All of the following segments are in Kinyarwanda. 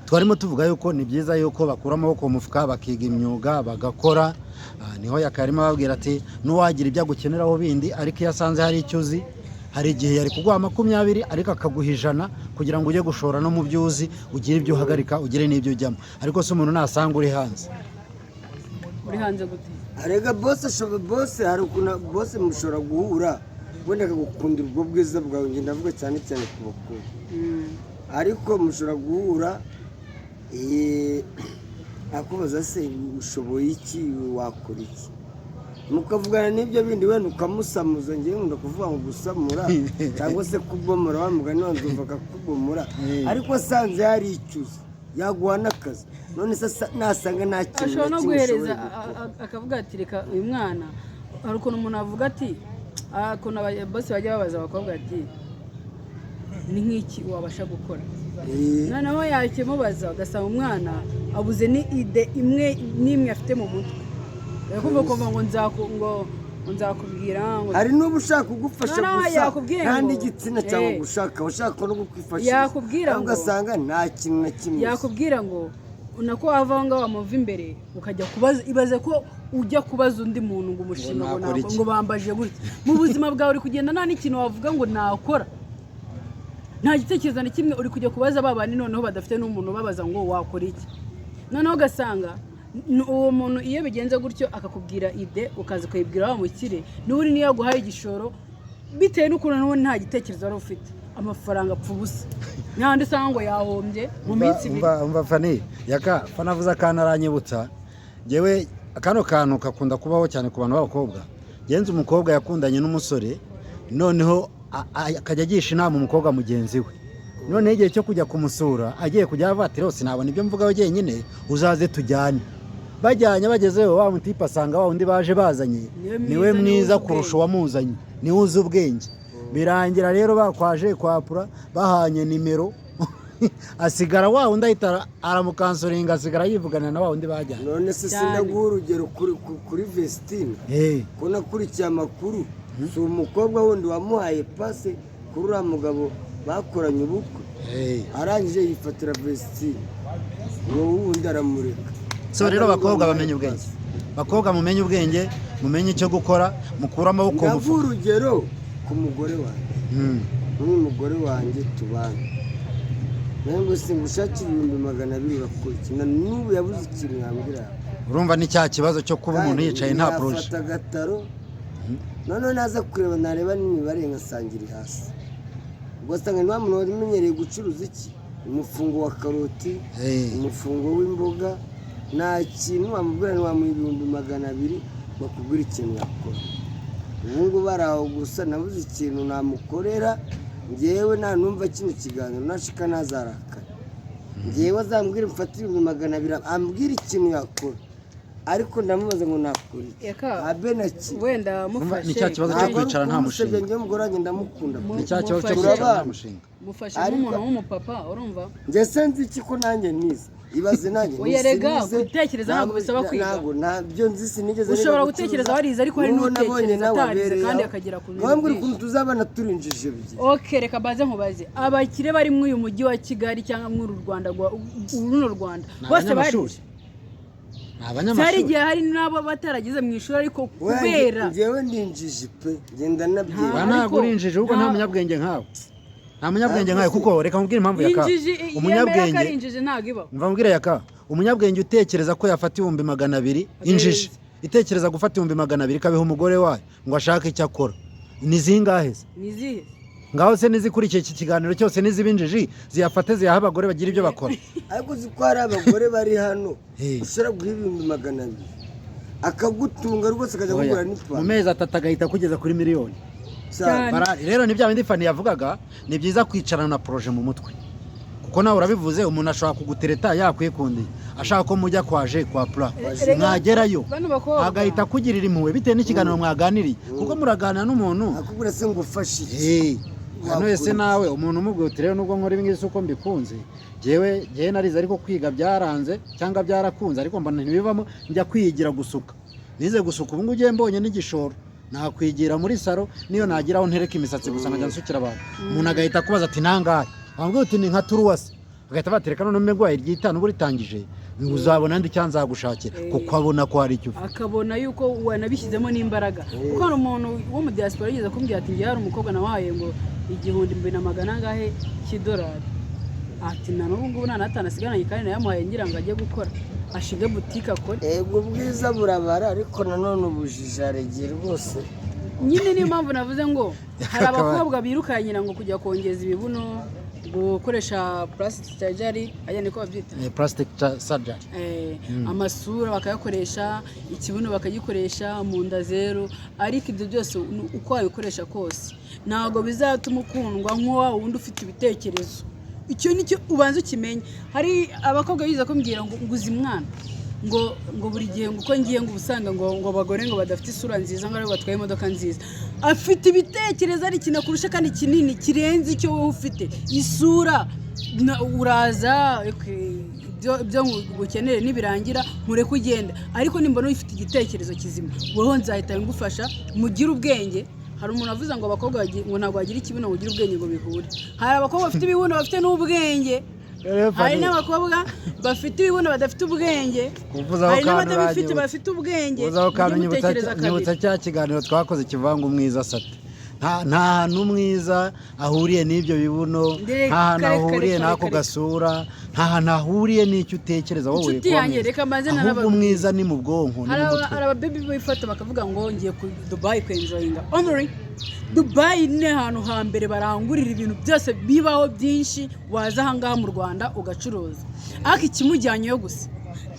twarimo tuvuga yuko ni byiza yuko bakura amaboko mu mufuka bakiga imyuga bagakora. Niho yakarimo babwira ati n'uwagira ibyo agukeneraho bindi ariko iyo asanze hari icyo uzi, hari igihe yari kuguha 20 ariko akaguha 100 kugira ngo ujye gushora no mu byuzi ugire ibyo uhagarika ugire n'ibyo ujyamo. Ariko se umuntu nasanga uri hanze gute? Arega boss hari ukuna boss mushora guhura wenda akagukundira ubwo bwiza bwawe, nge ndavuga cyane cyane ku bakuru. Ariko mushora guhura akubaza se ushoboye iki, wakora iki, mukavugana n'ibyo bindi wenda ukamusamuza. Ngewe nkunda kuvuga ngo gusamura cyangwa se kubomora, wa mugani wanzumvaga kubomora. Ariko sanze hari icyuzi yaguha n'akazi, none se nasanga nta kintu ashobora no guhereza akavuga ati reka uyu mwana. Hari ukuntu umuntu avuga ati ukuntu bose bajya babaza abakobwa ati ni nk'iki wabasha gukora, noneho yakimubaza ugasanga umwana abuze ni ide imwe n'imwe afite mu mutwe. Kuvuga ngo nzakubwira ngo hari n'ubu ushaka kugufasha gusa kandi igitsina cyangwa gushaka ushaka no kukwifashisha, yakubwira ngo ugasanga nta kintu na kimwe. Yakubwira ngo unako wavanga wamuva imbere ukajya kubaza, ibaze ko ujya kubaza undi muntu ngo umushinga ngo bambaje gutya. Mu buzima bwawe uri kugenda nta n'ikintu wavuga ngo nakora, nta gitekerezo na kimwe uri kujya kubaza babandi noneho badafite n'umuntu babaza ngo wakora iki. Noneho ugasanga uwo muntu iyo bigenze gutyo akakubwira ide ukaza kuyibwira wa mukire, n'uri niyo yaguhaye igishoro bitewe n'ukuntu n'uwo nta gitekerezo wari ufite, amafaranga apfa ubusa, n'andi usanga ngo yahombye mu minsi ibiri. Umva Fani fanavuze akantu aranyibutsa. Ngewe akano kantu kakunda kubaho cyane ku bantu b'abakobwa. Genze umukobwa yakundanye n'umusore, noneho akajya agisha inama umukobwa mugenzi we. None igihe cyo kujya kumusura agiye kujya avatira hose, nabona ibyo mvuga we nyine uzaze tujyane. Bajyanye bagezeho wa mutipa asanga wa undi baje bazanye niwe mwiza kurusha uwamuzanye, niwe uzi ubwenge. Birangira rero bakwaje kwapura bahanye nimero asigara wa undi ahita aramukansoringa, asigara yivugana na wa undi bajyanye. None se sinaguha urugero kuri Vestine ko nakurikiye amakuru, si umukobwa wundi wamuhaye pase kuri uriya mugabo bakoranye ubukwe, arangije yifatira Vestine, uwo wundi aramureka. So rero bakobwa bamenye ubwenge, bakobwa mumenye ubwenge, mumenye icyo gukora, mukura amaboko mu mufuka. Urugero ku mugore wanjye, n'umugore wanjye tubana, nango singushakira 200 urakurikina n'ubu yabuze ikintu yambwira. Urumva ni cya kibazo cyo kuba umuntu yicaye nta projet. Afata gataro none naza kureba nareba n'imibare nkasangira hasi, ugasanga nta muntu wamenyereye gucuruza iki, umufungo wa karoti, umufungo w'imboga, nta kintu wamubwira ntiwamuha 200 bakubwira ikintu yakora. Ubu baraho gusa nabuze ikintu namukorera. Ngewe nta numva kino kiganiro nashika nazarakara, ngewe azambwira mfatira 200 ambwira ikintu yakora, ariko ndamubaza ngo nakora abe naki wenda mufashe. Ni cya kibazo cyo kwicara nta mushinga. Ngewe mugoranye ndamukunda, ni cya kibazo cyo kwicara nta mushinga. Mufashe nk'umuntu w'umupapa, urumva nge senzi iki ko nanjye nize ibaze nanjye uyerega gutekereza ntabwo bisaba kwiga. Ntabwo nabyo nzi sinigeze ushobora gutekereza warize, ariko hari n'utekereza atarize kandi akagera ku bintu. Wambwira ukuntu tuzabana turinjije bye. Okay, reka baze nkubaze abakire bari mu uyu mujyi wa Kigali cyangwa mu Rwanda runo Rwanda bose bari abanyamashuri. Hari igihe hari n'abo bataragize mu ishuri ariko kubera ngewe ndinjije pe ngenda nabyiba. Ntabwo urinjije ubwo nta munyabwenge nkawe. Nta munyabwenge nkawe kuko reka nkubwire impamvu yaka. Umunyabwenge ntago iba. Mva mbwire yaka. Umunyabwenge utekereza ko yafata 200 injije. Itekereza gufata 200 kabeho umugore wayo ngo ashake icyo akora. Ni zingahe se? Ni zihe? Ngaho se nizikurikiye iki kiganiro cyose nizibinjiji ziyafate ziyaha abagore bagira ibyo bakora. Ariko ziko hari abagore bari hano ushobora guha 200 akagutunga rwose akajya kugura n'ipfa. Mu mezi 3 agahita kugeza kuri miliyoni. Rero nibyo bindi Fani yavugaga, ni byiza kwicarana na projet mu mutwe. Kuko nawe urabivuze umuntu ashaka kugutereta yakwikundiye, ashaka ko mujya kwaje kwa pla mwagerayo agahita kugirira impuwe bitewe n'ikiganiro mwaganiriye, kuko muraganira n'umuntu akubwira se ngufashe. Hano ese nawe umuntu umubwiye uti rero nubwo nkora ibingizi uko mbikunze, jewe narize ariko kwiga byaranze cyangwa byarakunze, ariko mbona ntibivamo njya kwiyigira gusuka. Nize gusuka ubu ngugiye mbonye n'igishoro nakwigira muri saro, niyo nagiraho ntereka imisatsi gusa nkajya nsukira abantu. Umuntu agahita kubaza ati nangahe, ambwiye uti ni nka turuwase, bagahita batereka none mbegwaye ryitanu buritangije uzabona ndi cyanzagushakira kuko abona ko hari icyo akabona yuko wanabishyizemo n'imbaraga kuko hari umuntu wo mu diaspora yigeze kumbwira ati ngiye hari umukobwa nawahaye ngo 1,200 angahe cy'idolari ati na n'ubu ngubu ntanatana asigaranye kandi nayamuhaye ngira ngo ajye gukora ashinge butike akore ubwo bwiza burabara ariko nanone ubujijaragiye rwose nyine niyo mpamvu navuze ngo hari abakobwa birukanyira ngo kujya kongeza ibibuno gukoresha plastic surgery aya niko babyita plastic surgery amasura bakayakoresha ikibuno bakagikoresha mu nda zero ariko ibyo byose uko wabikoresha kose ntago bizatuma ukundwa nk'uwa wundi ufite ibitekerezo icyo nicyo ubanza ukimenye hari abakobwa biza kumbwira ngo nguzi mwana ngo buri gihe ngo uko ngiye ngo ubusanga ngo abagore ngo badafite isura nziza ngo batwaye imodoka nziza afite ibitekerezo ari kinakurusha kandi kinini kirenze icyo wowe ufite isura uraza ibyo gukenere nibirangira mureke ugenda ariko nimbona ufite igitekerezo kizima wowe nzahita ngufasha mugire ubwenge hari umuntu avuze ngo abakobwa ngo ntabwo bagira ikibuno ngo ugire ubwenge ngo bihure hari abakobwa bafite ibibuno bafite n'ubwenge hari n'abakobwa bafite ibibuno badafite ubwenge hari n'abadafite bafite ubwenge nyibutsa cya kiganiro twakoze kivanga umwiza sate nta n'umwiza ahuriye n'ibyo bibuno nta hantu ahuriye n'ako gasura nta hantu ahuriye n'icyo utekereza wowe ahubwo umwiza ni mu bwonko hari ababebi bifata bakavuga ngo ngiye ku Dubai kwenjoyinga only Dubai ni ahantu hambere barangurira ibintu byose bibaho byinshi waza ahangaha mu Rwanda ugacuruza ariko ikimujyanyeyo gusa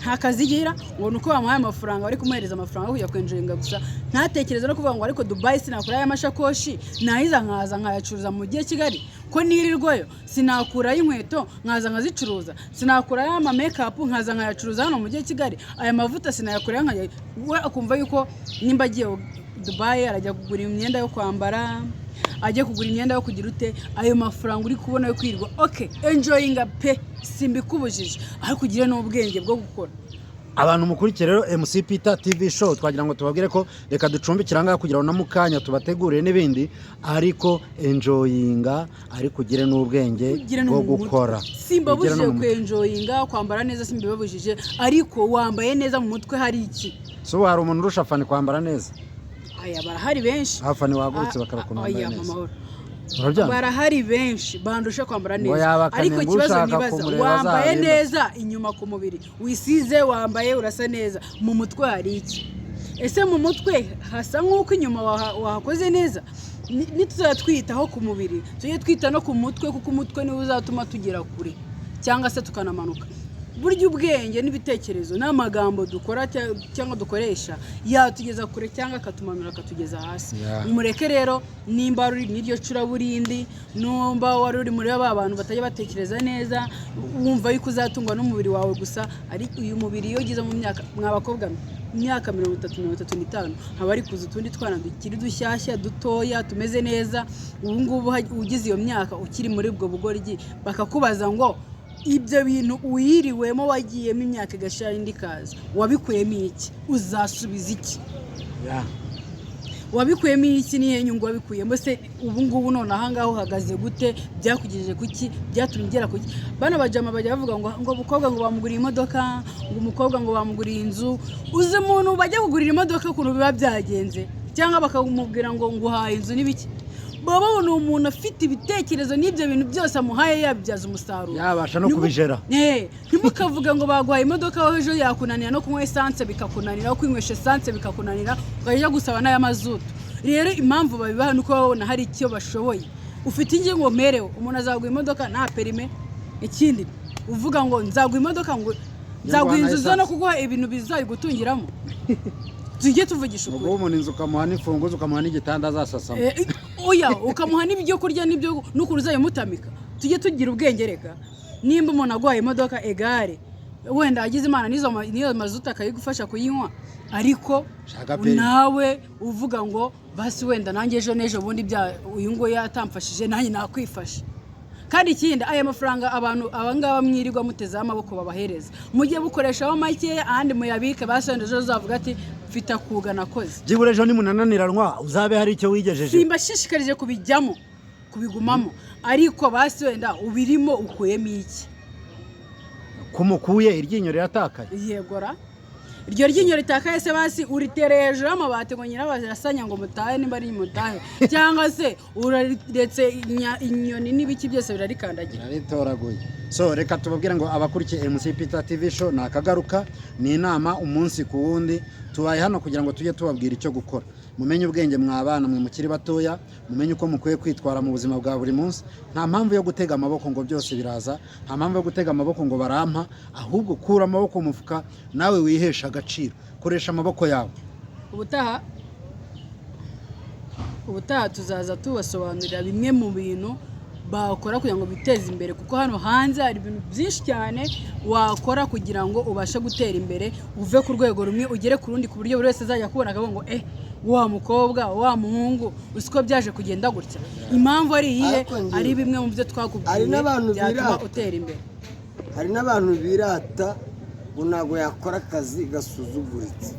nta kazigira ngo nuko bamuhaye amafaranga bari kumuhereza amafaranga kujya kwenjoyinga gusa ntatekereza no kuvuga ngo ariko Dubai sinakura aya mashakoshi nahiza nkaza nkayacuruza mu gihe Kigali ko nirirwayo sinakura inkweto nkaza nkazicuruza sinakura aya makeup nkaza nkayacuruza hano mu gihe Kigali aya mavuta sinayakura nkaya we akumva yuko nimba agiye Dubai arajya kugura imyenda yo kwambara ajye kugura imyenda yo kugira ute ayo mafaranga uri kubona yo kwirwa okay enjoying pe simbikubujije ariko kugira n'ubwenge bwo gukora abantu mukurikira rero MC Peter TV show twagira ngo tubabwire ko reka ducumbikira ngaha kugira ngo namukanya tubategurire n'ibindi ariko enjoyinga ari kugire n'ubwenge bwo gukora simbabujije ku enjoyinga kwambara neza simbibabujije ariko wambaye neza mu mutwe hari iki so hari umuntu urusha fani kwambara neza aya barahari benshi afani wagurutse bakarakunda neza barahari benshi bandusha kwambara neza ariko ikibazo nibaza wambaye neza inyuma ku mubiri wisize wambaye urasa neza mu mutwe hari iki ese mu mutwe hasa nk'uko inyuma wahakoze neza nituzatwitaho ku mubiri tujye twita no ku mutwe kuko umutwe niwe uzatuma tugera kure cyangwa se tukanamanuka burya ubwenge n'ibitekerezo n'amagambo dukora cyangwa dukoresha yatugeza kure cyangwa akatumanura akatugeza hasi umureke rero nimba uri n'iryo curaburindi numba wari uri muri aba bantu batajya batekereza neza wumva yuko uzatungwa n'umubiri wawe gusa ariko uyu mubiri iyo ugize mu myaka mwabakobwa imyaka 30-35 haba ari kuza utundi twana dukiri dushyashya dutoya tumeze neza ubu ngubu ugize iyo myaka ukiri muri ubwo bugoryi bakakubaza ngo ibyo bintu uyiriwemo wagiyemo imyaka igashira indi kaza wabikuyemo iki uzasubiza iki wabikuyemo iki nihe nyungu wabikuyemo se ubu ngubu none ahangaho uhagaze gute byakugejeje kuki byatumye ugera kuki bana bajama bajya bavuga ngo umukobwa ngo bamuguriye imodoka ngo umukobwa ngo bamuguriye inzu uze umuntu bajya kugurira imodoka ukuntu biba byagenze cyangwa bakamubwira ngo nguhaye inzu n'ibiki baba babona umuntu afite ibitekerezo n'ibyo bintu byose amuhaye yabibyaza umusaruro yabasha no kubijera ntimukavuga ngo baguhaye imodoka aho ejo yakunanira no kunywa esanse bikakunanira no kwinywesha esanse bikakunanira ukajya gusaba n'aya mazutu rero impamvu babibaha nuko babona hari icyo bashoboye ufite ingingo merewe umuntu azaguha imodoka nta perime ikindi uvuga ngo nzaguha imodoka ngo nzaguha inzu zo no kuguha ibintu bizayigutungiramo tujye tuvugisha ukuri ubwo umuntu inzu ukamuha n'imfunguzo ukamuha n'igitanda azasasamo oya ukamuha n'ibyo kurya n'ibyo n'ukuntu uzayimutamika tujye tugira ubwenge reka nimba umuntu aguhaye imodoka egare wenda agize imana niyo mazuta akayigufasha kuyinywa ariko nawe uvuga ngo basi wenda nanjye ejo n'ejo bundi uyu ngo yatamfashije nanjye nakwifasha kandi ikindi aya mafaranga abantu abangaba mwirirwa mutezaho amaboko babahereza mugiye bukoreshaho makeya ahandi muyabike basende ejo uzavuga ati mfite akuga nakoze byibura ejo nimunananiranwa uzabe hari icyo wigejeje simba shishikarije kubijyamo kubigumamo ariko basi wenda ubirimo ukuyemo iki kumukuye iryinyo riratakaye. Yegora iryo ryinyo ritakaye se basi uritereye hejuru y'amabati ngo nyirabazi rasanya ngo mutahe nimba ari mutahe cyangwa se uraretse inyoni n'ibiki byose birarikandagira ritoraguye. So reka tubabwire ngo abakurikiye MC Peter TV show nakagaruka ni inama umunsi ku wundi tubaye hano kugira ngo tujye tubabwira icyo gukora. Mumenye ubwenge mwabana mwe mukiri batoya, mumenye uko mukwiye kwitwara mu buzima bwa buri munsi. Nta mpamvu yo gutega amaboko ngo byose biraza, nta mpamvu yo gutega amaboko ngo barampa, ahubwo kura amaboko mu mufuka nawe wihesha agaciro. Koresha amaboko yawe. Ubutaha tuzaza tubasobanurira bimwe mu bintu bakora kugira ngo biteze imbere, kuko hano hanze hari ibintu byinshi cyane wakora kugira ngo ubashe gutera imbere, uve ku rwego rumwe ugere ku rundi, ku buryo buri wese azajya kubona akavuga ngo wa mukobwa wa muhungu usiko byaje kugenda gutya. Impamvu ari iyihe? Ari bimwe mu byo twakubwiye byatuma utera imbere. Hari n'abantu birata ngo ntago yakora akazi gasuzuguritse.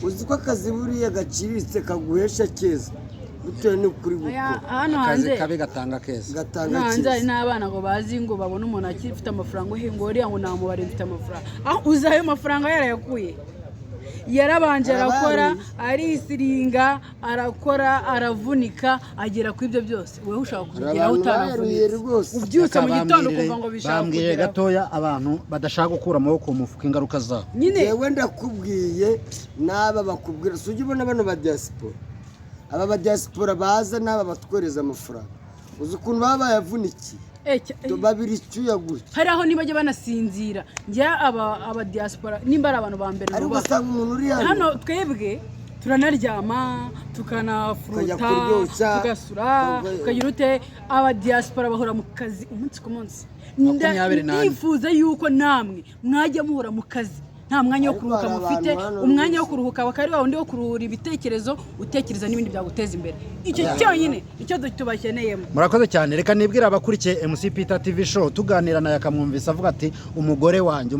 Uzi ko akazi buriya gaciriritse kaguhesha keza bitewe n'ukuri gukora. Hano hanze kabe gatanga keza. Hanze hari n'abana ngo bazi ngo babone umuntu akifite amafaranga ngo uriya ngo namubare mfite amafaranga. Uzi ayo mafaranga yarayakuye? Yarabanje arakora, arisiringa, arakora, aravunika, agera ku ibyo byose. Wewe ushaka kugera utaravunitse. Ubyutse mu gitondo kuva ngo bishaka kugera. Bambwiye gatoya abantu badashaka gukura amaboko mu mufuka ingaruka zabo. Yewe ndakubwiye n'aba bakubwira suje ubona bano ba diaspora. Aba ba diaspora baza n'aba batwereza amafaranga. Uzi ukuntu baba bayavunikiye. Babiri cyuya gutya. Hari aho nibajye banasinzira. Njya aba diaspora nimba ari abantu ba mbere ari gusanga umuntu uri hano twebwe turanaryama tukanafuruta tugasura tukagira ute. Aba diaspora bahora mu kazi umunsi ku munsi. Ndifuza yuko namwe mwajya muhora mu kazi, nta mwanya wo kuruhuka mufite. Umwanya wo kuruhuka bakari wa wundi wo kuruhura ibitekerezo, utekereza n'ibindi byaguteza imbere. Icyo cyonyine icyo tubakeneyemo. Murakoze cyane. Reka nibwira abakurikiye MC Peter TV show tuganira na yakamwumvisa avuga ati umugore wanjye.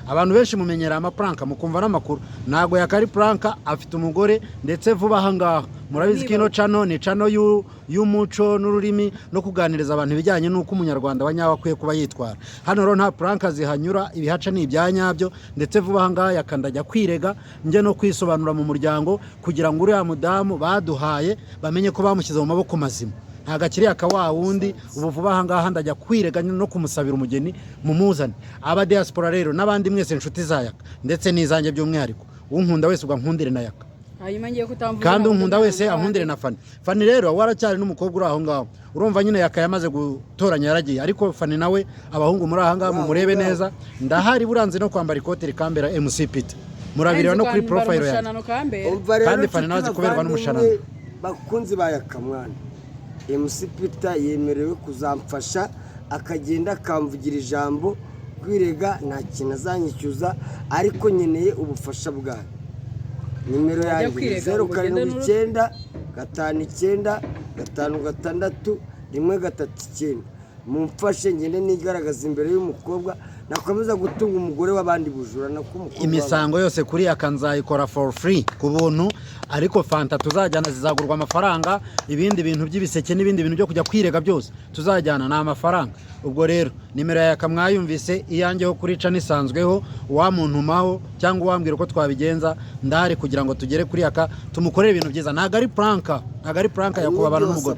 Abantu benshi mumenyera amapranka mukumva n'amakuru, nago yakari pranka afite umugore ndetse vuba ahangaha. Murabizi kino chano ni chano y'umuco n'ururimi no kuganiriza abantu bijyanye n'uko umunyarwanda wanyawe akwiye kuba yitwara. Hano rero nta pranka zihanyura, ibihaca ni ibyanyabyo, ndetse vuba ahangaha yakandajya kwirega nje no kwisobanura mu muryango kugira ngo uriya mudamu baduhaye bamenye ko bamushyize mu maboko mazima. Nta gakiriya ka wa wundi ubu vuba ahangaha ndajya kwirega no kumusabira umugeni mumuzane. Aba diaspora rero n'abandi mwese inshuti zayaka ndetse n'izanjye by'umwihariko, unkunda wese ugankundire na yaka. Kandi unkunda wese ankundire na Fani. Fani rero waracyari n'umukobwa uri aho ngaho. Urumva nyine yaka yamaze gutoranya yaragiye, ariko Fani nawe abahungu muri aha ngaha mumurebe neza. Ndahari buranze no kwambara ikote rikambera MC Peter. Murabirira no kuri profile yawe. Kandi Fani nawe zikuberwa n'umushanano. Bakunzi bayakamwana. MC Peter yemerewe kuzamfasha akagenda akamvugira ijambo kwirega nta kintu azanyicyuza, ariko nyeneye ubufasha bwawe. Nimero yanjye 079 59 5 139 mumfashe ngende nigaragaza imbere y'umukobwa nakomeza gutunga umugore w'abandi bujura nakumukobwa. Imisango yose kuri akanzayikora for free ku buntu, ariko fanta tuzajyana zizagurwa amafaranga, ibindi bintu by'ibiseke n'ibindi bintu byo kujya kwirega byose tuzajyana na amafaranga. Ubwo rero nimero ya kamwayumvise iyanjyeho kuri ca nisanzweho, wa muntu maho cyangwa wambwira uko twabigenza ndahari kugira ngo tugere kuri aka tumukorere ibintu byiza. Nagari pranka yakubabana n'umugore.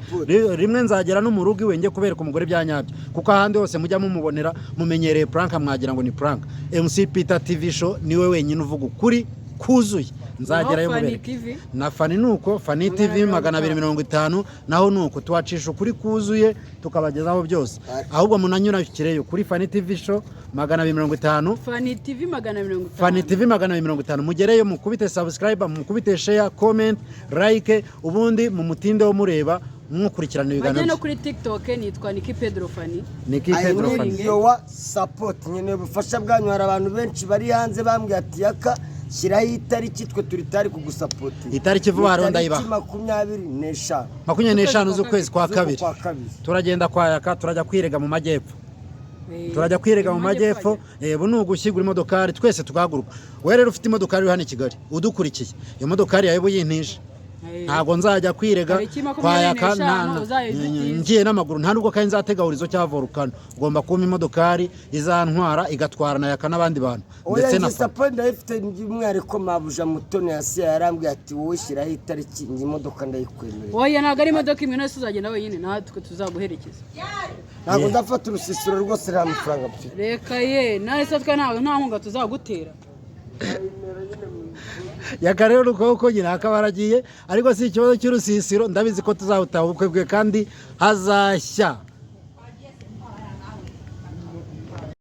Rimwe nzagera no mu rugo iwe nge kubereka umugore byanyabyo, kuko ahandi hose mujya mumubonera mumenyereye pranka mwagira ngo ni prank. MC Peter TV show niwe wenyine uvuga ukuri kuzuye. Nzagerayo mubereke na Fani nuko Fani TV 250 naho nuko tuwacisha ukuri kuzuye tukabagezaho byose. Ahubwo munanyura kireyo kuri Fani TV show 250, Fani TV 250, Fani TV 250. Mugereyo mukubite subscribe, mukubite share, comment, like, ubundi mu mutinde wo mureba mukurikirana ibiganiro. Bajya no kuri TikTok nitwa Niki Pedro Fani. Niki Pedro Fani. Yo support nyene bufasha bwanyu. Hari abantu benshi bari hanze bambwiye ati yaka shyiraho itariki twe turitari kugusapoti. Itariki vuba rero ndayiba 25 z'ukwezi kwa kabiri. Turagenda kwa yaka turajya kwirega mu majyepfo. Turajya kwirega mu majyepfo, bunugushyigura imodokari twese tugahaguruka. We rero ufite imodokari hano i Kigali udukurikiye, iyo modokari yawe buyintisha ntabwo nzajya kwirega kwa Yaka ngiye n'amaguru nta nubwo kandi nzatega hurizo cya volcano ugomba kuma imodokari izantwara igatwara na Yaka n'abandi bantu ndetse na sapenda ifite umwihariko mabuja mutone yasi yarambwiye ati wowe shyiraho itariki iyi modoka ndayikwemerera oya ntabwo ari imodoka imwe nose uzagenda wenyine natwe tuzaguherekeza ntabwo ndafata urusisiro rwose nta mafaranga mfite reka ye nahise twe nta nkunga tuzagutera Yaka rero uko nyine akaba aragiye ariko si ikibazo cy'urusisiro ndabizi ko tuzawutaha ubukwe bwe kandi hazashya